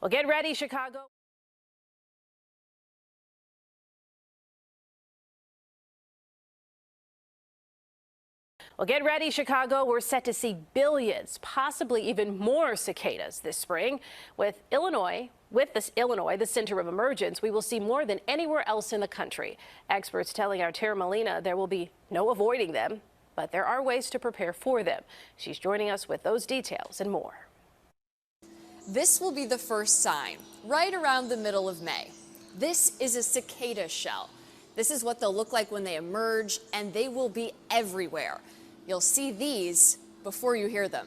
Well, get ready, Chicago. Well, get ready, Chicago. We're set to see billions, possibly even more cicadas this spring. With Illinois, the center of emergence, we will see more than anywhere else in the country. Experts telling our Tara Molina there will be no avoiding them, but there are ways to prepare for them. She's joining us with those details and more. This will be the first sign, right around the middle of May. This is a cicada shell. This is what they'll look like when they emerge, and they will be everywhere. You'll see these before you hear them.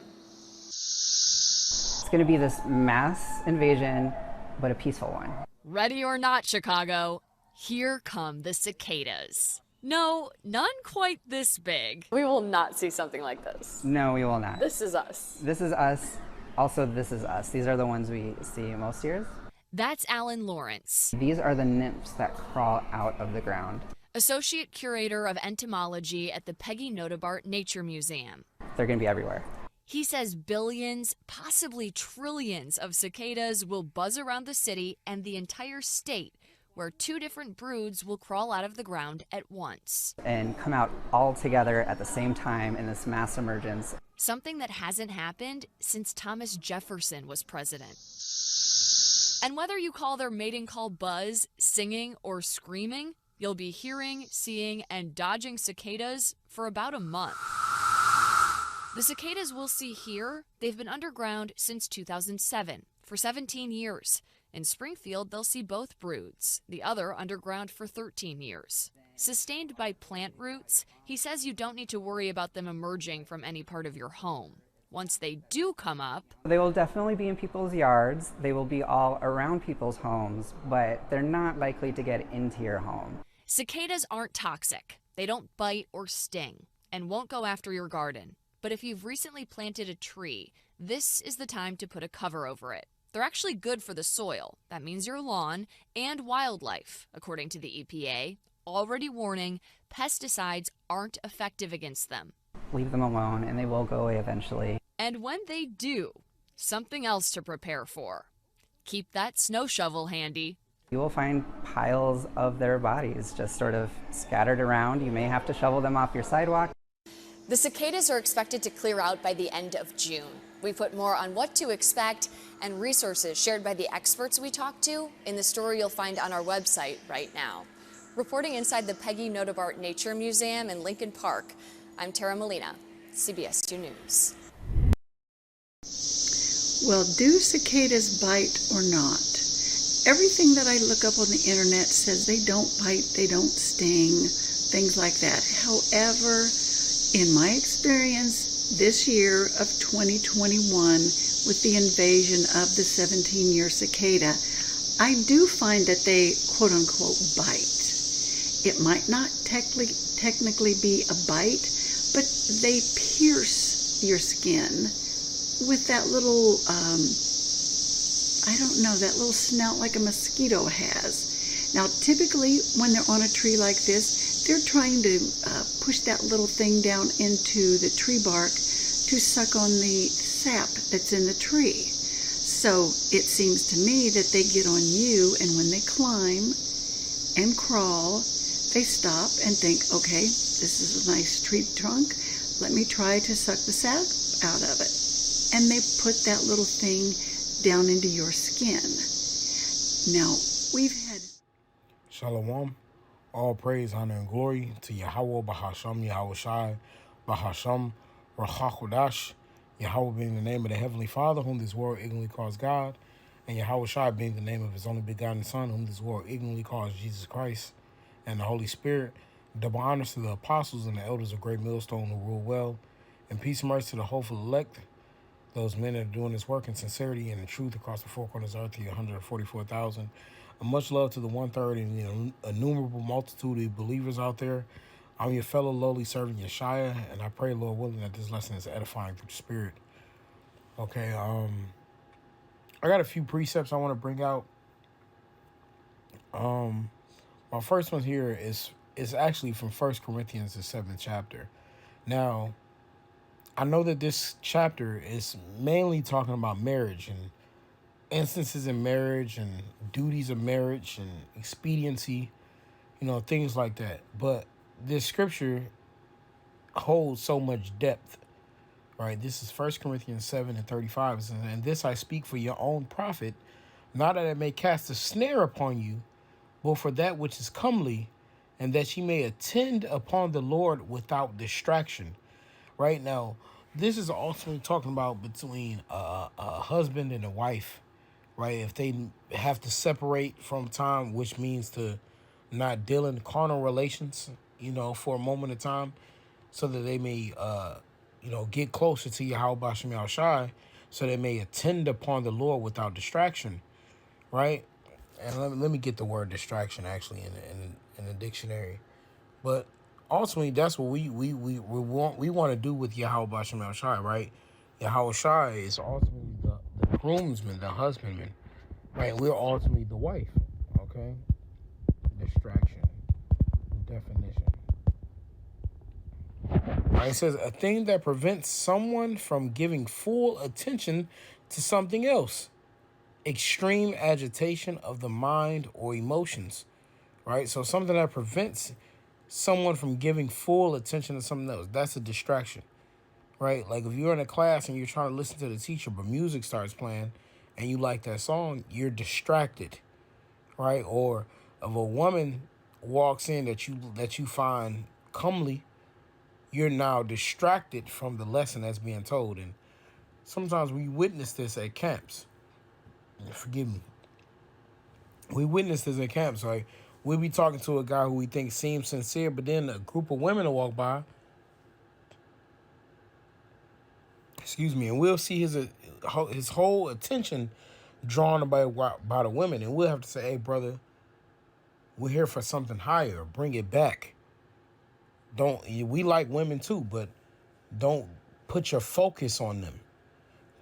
It's going to be this mass invasion, but a peaceful one. Ready or not, Chicago, here come the cicadas. No, none quite this big. We will not see something like this. No, we will not. This is us. This is us. Also, this is us. These are the ones we see most years. That's Alan Lawrence. These are the nymphs that crawl out of the ground. Associate Curator of Entomology at the Peggy Notebart Nature Museum. They're going to be everywhere. He says billions, possibly trillions of cicadas will buzz around the city and the entire state, where two different broods will crawl out of the ground at once. And come out all together at the same time in this mass emergence. Something that hasn't happened since Thomas Jefferson was president. And whether you call their mating call buzz, singing, or screaming, you'll be hearing, seeing, and dodging cicadas for about a month. The cicadas we'll see here, they've been underground since 2007, for 17 years. In Springfield, they'll see both broods, the other underground for 13 years. Sustained by plant roots, he says you don't need to worry about them emerging from any part of your home. Once they do come up, they will definitely be in people's yards. They will be all around people's homes, but they're not likely to get into your home. Cicadas aren't toxic. They don't bite or sting and won't go after your garden. But if you've recently planted a tree, this is the time to put a cover over it. They're actually good for the soil. That means your lawn and wildlife, according to the EPA, already warning pesticides aren't effective against them. Leave them alone and they will go away eventually. And when they do, something else to prepare for. Keep that snow shovel handy. You will find piles of their bodies just sort of scattered around. You may have to shovel them off your sidewalk. The cicadas are expected to clear out by the end of June. We put more on what to expect and resources shared by the experts we talked to in the story you'll find on our website right now. Reporting inside the Peggy Notebart Nature Museum in Lincoln Park, I'm Tara Molina, CBS 2 News. Well, do cicadas bite or not? Everything that I look up on the internet says they don't bite, they don't sting, things like that. However, in my experience this year of 2021, with the invasion of the 17-year cicada, I do find that they quote-unquote bite. It might not technically be a bite, but they pierce your skin with that little, that little snout like a mosquito has. Now, typically, when they're on a tree like this, they're trying to push that little thing down into the tree bark to suck on the sap that's in the tree. So it seems to me that they get on you, and when they climb and crawl, they stop and think, okay, this is a nice tree trunk. Let me try to suck the sap out of it. And they put that little thing down into your skin. Now, we've had... Shalom. All praise, honor, and glory to Yahweh, Bahasham, Yahweh Shai, Bahasham, Rachakodash, Yahweh being the name of the Heavenly Father, whom this world ignorantly calls God, and Yahweh Shai being the name of his only begotten Son, whom this world ignorantly calls Jesus Christ, and the Holy Spirit. Double honors to the apostles and the elders of Great Millstone who rule well, and peace and mercy to the hopeful elect, those men that are doing this work in sincerity and in truth across the four corners of earth, the 144,000. And much love to the 1/3 and the innumerable multitude of believers out there. I'm your fellow lowly servant, Yeshaya, and I pray, Lord willing, that this lesson is edifying through the Spirit. Okay, I got a few precepts I want to bring out. My first one here is actually from 1 Corinthians, the 7th chapter. Now, I know that this chapter is mainly talking about marriage and instances in marriage and duties of marriage and expediency, things like that. But this scripture holds so much depth, right? This is 1 Corinthians 7:35. It says, and this I speak for your own profit, not that it may cast a snare upon you, but for that which is comely, and that ye may attend upon the Lord without distraction. Right now, this is ultimately talking about between a husband and a wife, right? If they have to separate from time, which means to not deal in carnal relations, for a moment of time, so that they may, get closer to Yahweh Shem Yahushai, so they may attend upon the Lord without distraction, right? And let me get the word distraction actually in the dictionary. But ultimately, that's what we want to do with Yahweh Shem Yahushai, right? Yahweh Shai is ultimately the groomsman, the husbandman, right? We're ultimately the wife, okay? Distraction, definition. Right, it says a thing that prevents someone from giving full attention to something else. Extreme agitation of the mind or emotions, right? So something that prevents someone from giving full attention to something else. That's a distraction, right? Like if you're in a class and you're trying to listen to the teacher, but music starts playing and you like that song, you're distracted, right? Or if a woman walks in that you find comely, you're now distracted from the lesson that's being told. And sometimes we witness this at camps. Forgive me. We witness this at camps. Like we'll be talking to a guy who we think seems sincere, but then a group of women will walk by. Excuse me, and we'll see his whole attention drawn by the women, and we'll have to say, "Hey, brother, we're here for something higher. Bring it back. We like women too, but don't put your focus on them.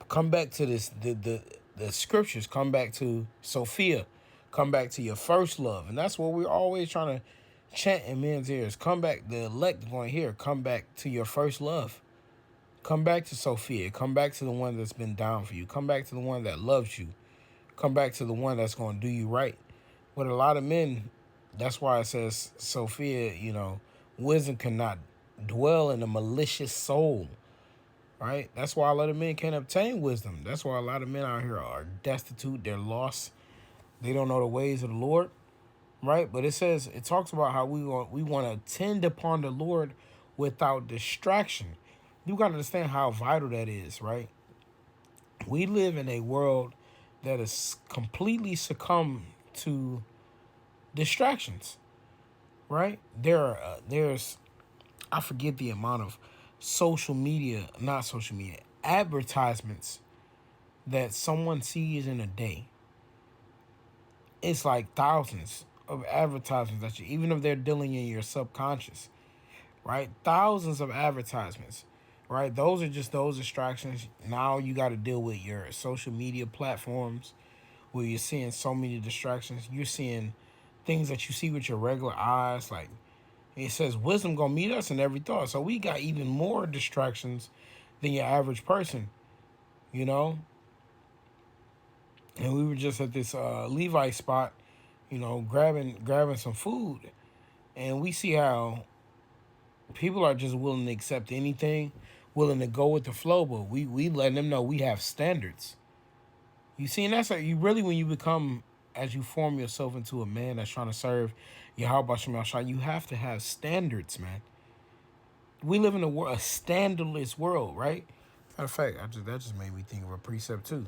Come back to this the scriptures. Come back to Sophia. Come back to your first love." And that's what we're always trying to chant in men's ears. Come back. The elect going to hear. Come back to your first love. Come back to Sophia. Come back to the one that's been down for you. Come back to the one that loves you. Come back to the one that's going to do you right. But a lot of men, that's why it says Sophia, wisdom cannot dwell in a malicious soul. Right? That's why a lot of men can't obtain wisdom. That's why a lot of men out here are destitute. They're lost. They don't know the ways of the Lord. Right? But it talks about how we want to attend upon the Lord without distraction. You got to understand how vital that is, right? We live in a world that is completely succumbed to distractions, right? There's I forget the amount of advertisements that someone sees in a day. It's like thousands of advertisements that even if they're dealing in your subconscious, right? Thousands of advertisements, right? Those are just those distractions. Now you got to deal with your social media platforms where you're seeing so many distractions. You're seeing things that you see with your regular eyes. Like it says, wisdom gonna meet us in every thought. So we got even more distractions than your average person, And we were just at this Levi spot, grabbing some food. And we see how people are just willing to accept anything, willing to go with the flow, but we letting them know we have standards. You see, and that's like when you become, as you form yourself into a man that's trying to serve Yahweh Shem Yahushua, you have to have standards, man. We live in a standardless world, right? Matter of fact, that just made me think of a precept too.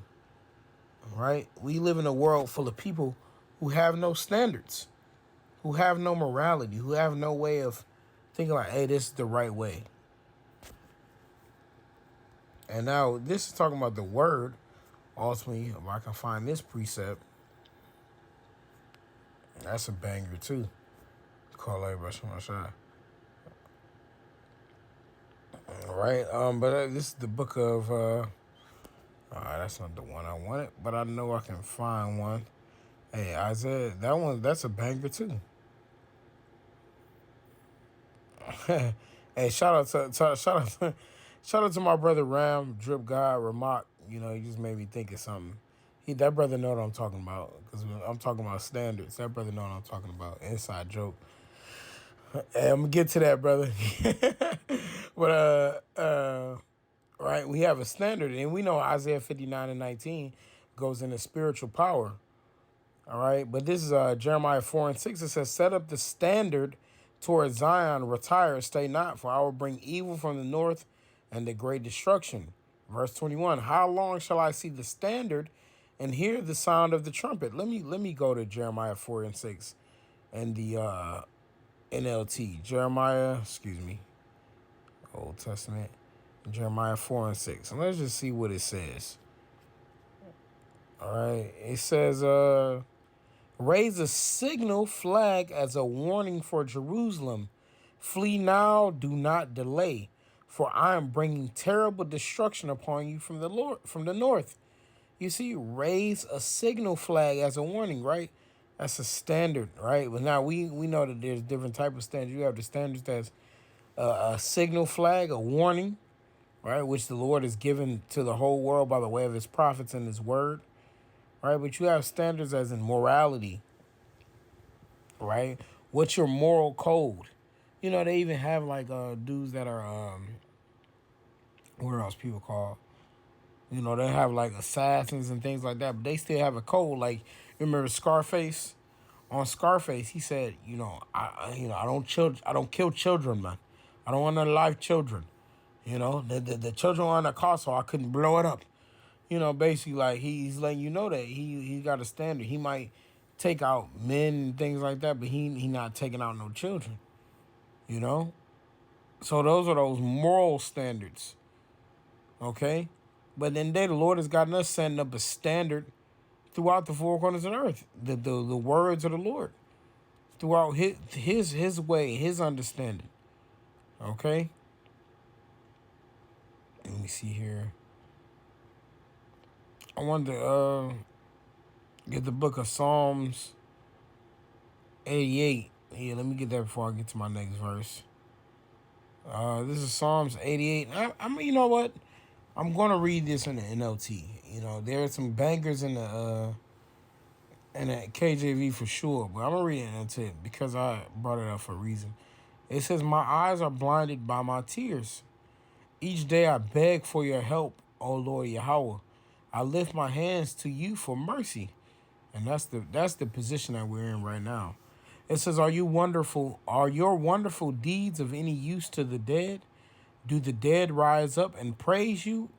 Right? We live in a world full of people who have no standards, who have no morality, who have no way of thinking like, hey, this is the right way. And now this is talking about the word. Ultimately, if I can find this precept, that's a banger too. Call everybody from my side. All right. But this is the book of. That's not the one I wanted, but I know I can find one. Hey, Isaiah, that's a banger too. Hey, shout out to my brother Ram, Drip God, Ramak. He just made me think of something. That brother know what I'm talking about, because I'm talking about standards. That brother know what I'm talking about. Inside joke. Hey, I'm gonna get to that, brother. But right, we have a standard, and we know Isaiah 59:19 goes into spiritual power. All right, but this is Jeremiah 4:6. It says, "Set up the standard towards Zion, retire, stay not, for I will bring evil from the north and the great destruction." Verse 21, "How long shall I see the standard and hear the sound of the trumpet?" Let me go to Jeremiah 4:6 and the NLT. Old Testament, Jeremiah 4:6. And let's just see what it says. All right, it says, "Raise a signal flag as a warning for Jerusalem. Flee now, do not delay, for I am bringing terrible destruction upon you from the north." You see, raise a signal flag as a warning, right? That's a standard, right? But now we know that there's different type of standards. You have the standards that's a signal flag, a warning, right, which the Lord has given to the whole world by the way of his prophets and his word, right? But you have standards as in morality, right? What's your moral code? You know, they even have like dudes that are what else people call? You know, they have like assassins and things like that, but they still have a code. Like, you remember Scarface? On Scarface, he said, I don't kill children, man. I don't want no live children. You know, the children were on the car, so I couldn't blow it up. You know, basically, like, he's letting you know that he got a standard. He might take out men and things like that, but he not taking out no children. You know? So those are those moral standards. Okay? But then the Lord has gotten us setting up a standard throughout the four corners of the earth. The words of the Lord. Throughout his way, his understanding. Okay? Let me see here. I wanted to get the book of Psalms 88. Yeah, let me get that before I get to my next verse. This is Psalms 88. I mean, you know what? I'm going to read this in the NLT. You know, there are some bangers in the KJV for sure, but I'm going to read it in NLT because I brought it up for a reason. It says, "My eyes are blinded by my tears. Each day I beg for your help, O Lord Yahweh. I lift my hands to you for mercy." And that's the position that we're in right now. It says, "Are you wonderful? Are your wonderful deeds of any use to the dead? Do the dead rise up and praise you?"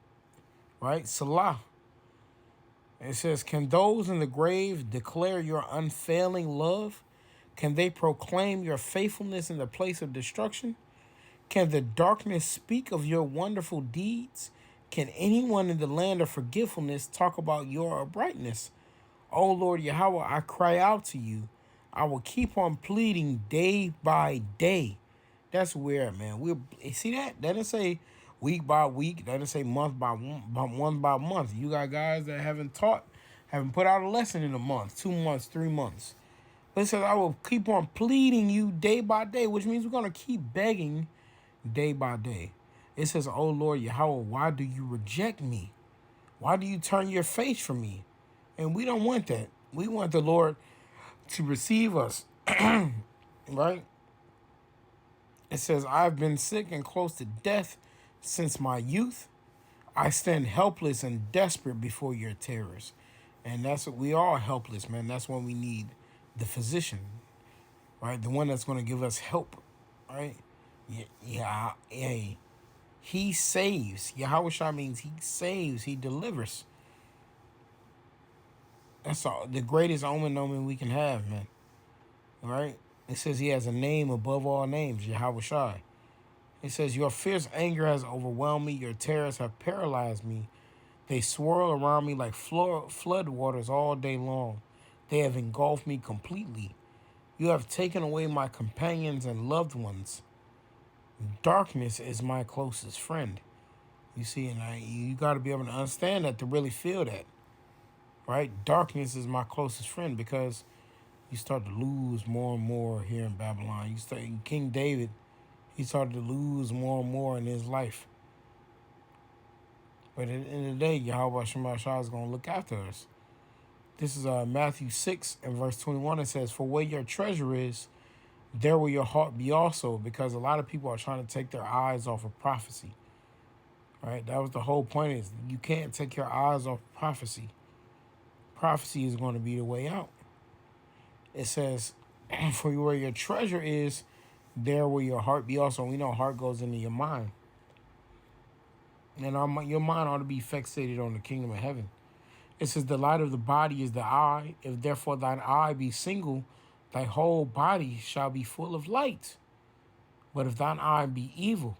Right? Salah. It says, "Can those in the grave declare your unfailing love? Can they proclaim your faithfulness in the place of destruction? Can the darkness speak of your wonderful deeds? Can anyone in the land of forgetfulness talk about your uprightness? O Lord Yahweh, I cry out to you. I will keep on pleading day by day." That's weird, man. You see that? That doesn't say week by week. That doesn't say month by month. You got guys that haven't put out a lesson in a month, 2 months, 3 months. But it says, "I will keep on pleading you day by day," which means we're going to keep begging day by day. It says, "O Lord Yahweh, why do you reject me? Why do you turn your face from me?" And we don't want that. We want the Lord to receive us. Right? It says, "I've been sick and close to death since my youth. I stand helpless and desperate before your terrors." And that's what we are, helpless, man. That's when we need the physician, right? The one that's going to give us help, right? Yeah. He saves. Yahweh Shah means he saves, he delivers. That's all, the greatest omen we can have, man. Right? It says he has a name above all names, Yahweh Shai. It says, "Your fierce anger has overwhelmed me. Your terrors have paralyzed me. They swirl around me like flood waters all day long. They have engulfed me completely. You have taken away my companions and loved ones. Darkness is my closest friend." You see, and you got to be able to understand that to really feel that. Right? Darkness is my closest friend, because you start to lose more and more here in Babylon. King David, he started to lose more and more in his life. But at the end of the day, Yahweh Shema Shah is going to look after us. This is Matthew 6 and verse 21. It says, "For where your treasure is, there will your heart be also," because a lot of people are trying to take their eyes off of prophecy. All right, that was the whole point, is you can't take your eyes off prophecy. Prophecy is going to be the way out. It says, "For where your treasure is, there will your heart be also." We know heart goes into your mind. And your mind ought to be fixated on the kingdom of heaven. It says, "The light of the body is the eye. If therefore thine eye be single, thy whole body shall be full of light. But if thine eye be evil,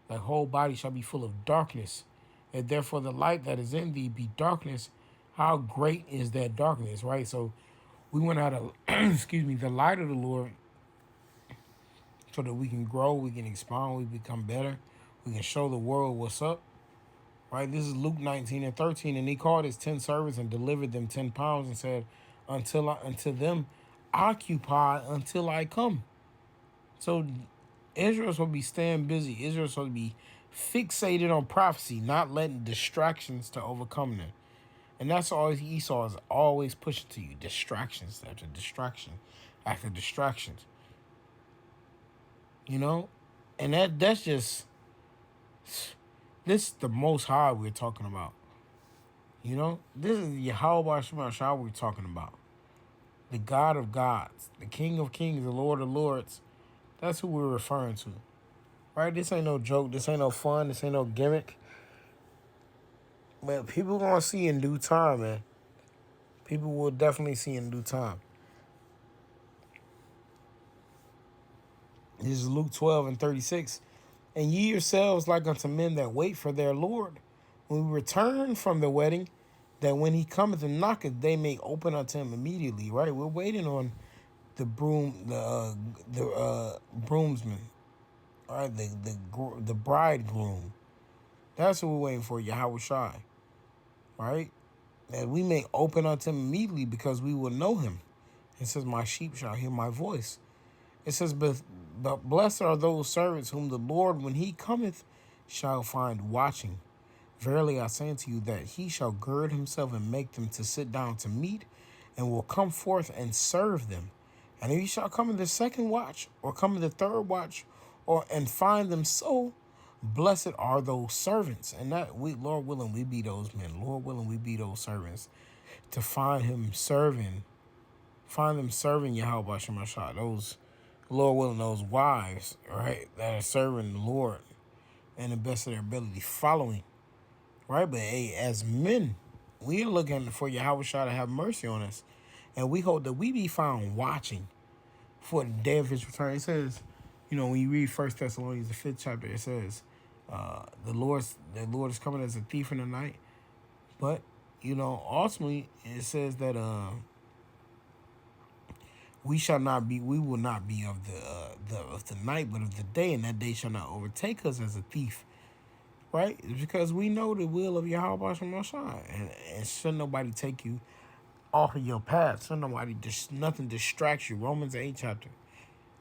thy whole body shall be full of darkness. If therefore the light that is in thee be darkness, how great is that darkness," right? So we want out of, the light of the Lord, so that we can grow, we can expand, we become better, we can show the world what's up. Right? This is Luke 19 and 13. "And he called his 10 servants and delivered them 10 pounds and said, unto them, occupy until I come." So Israel's supposed to be staying busy. Israel's supposed to be fixated on prophecy, not letting distractions to overcome them. And that's all Esau is always pushing to you. Distractions after distraction after distractions. You know? And that's just... This is the Most High we're talking about. You know? This is Yahweh Shema Shah we're talking about. The God of gods. The King of kings. The Lord of lords. That's who we're referring to. Right? This ain't no joke. This ain't no fun. This ain't no gimmick. But people gonna see in due time, man. People will definitely see in due time. This is Luke 12 and 36. "And ye yourselves like unto men that wait for their Lord, when we return from the wedding, that when he cometh and knocketh, they may open unto him immediately." Right? We're waiting on the broomsman. All right, the bridegroom. That's what we're waiting for, Yahweh Shai. Right? That we may open unto him immediately, because we will know him. It says, "My sheep shall hear my voice." It says, but blessed are those servants whom the Lord, when he cometh, shall find watching. Verily I say unto you, that he shall gird himself and make them to sit down to meat, and will come forth and serve them. And if he shall come in the second watch, or come in the third watch, and find them so, blessed are those servants. And that Lord willing, we be those men. Lord willing, we be those servants, to find them serving Yahweh Shema Shah. Those, Lord willing, those wives, right, that are serving the Lord and the best of their ability, following, right? But hey, as men, we are looking for Yahweh Shah to have mercy on us, and we hope that we be found watching for the day of his return. It says, when you read 1 Thessalonians, the 5th chapter, it says, the Lord is coming as a thief in the night. But, ultimately, it says that we will not be of the night, but of the day, and that day shall not overtake us as a thief. Right? It's because we know the will of Yahweh Shemashai, and should nobody take you off of your path. Should nothing distracts you. Romans 8 chapter.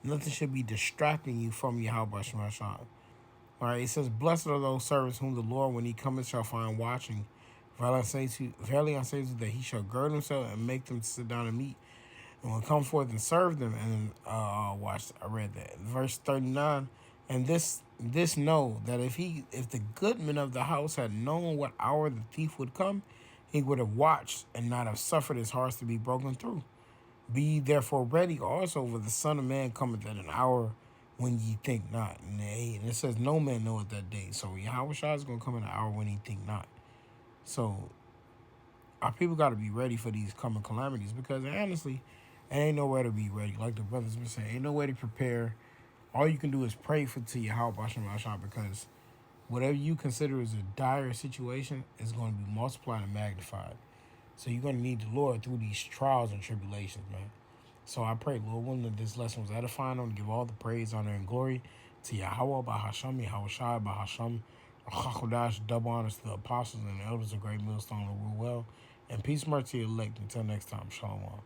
Nothing should be distracting you from Yahweh Shemashai. All right, it says, "Blessed are those servants whom the Lord, when he cometh, shall find watching. Verily I say to you that he shall gird himself and make them to sit down and meat, and will come forth and serve them." And I read that. Verse 39, "And this know, that if the goodman of the house had known what hour the thief would come, he would have watched, and not have suffered his hearts to be broken through. Be ye therefore ready also, for the Son of Man cometh at an hour when ye think not." And it says, "No man knoweth that day." So Yahweh Shah is going to come in an hour when he think not. So our people got to be ready for these coming calamities, because honestly, it ain't nowhere to be ready. Like the brothers been saying, ain't no way to prepare. All you can do is pray to Yahweh Shah, because whatever you consider as a dire situation is going to be multiplied and magnified. So you're going to need the Lord through these trials and tribulations, man. So I pray, Lord willing, that this lesson was edifying. I want to give all the praise, honor, and glory to Yahweh Bahasham, Yahweh Shai Bahasham, Chakodash, double honors to the apostles and the elders of Great Millstone, who rule well. And peace, mercy, elect. Until next time, Shalom.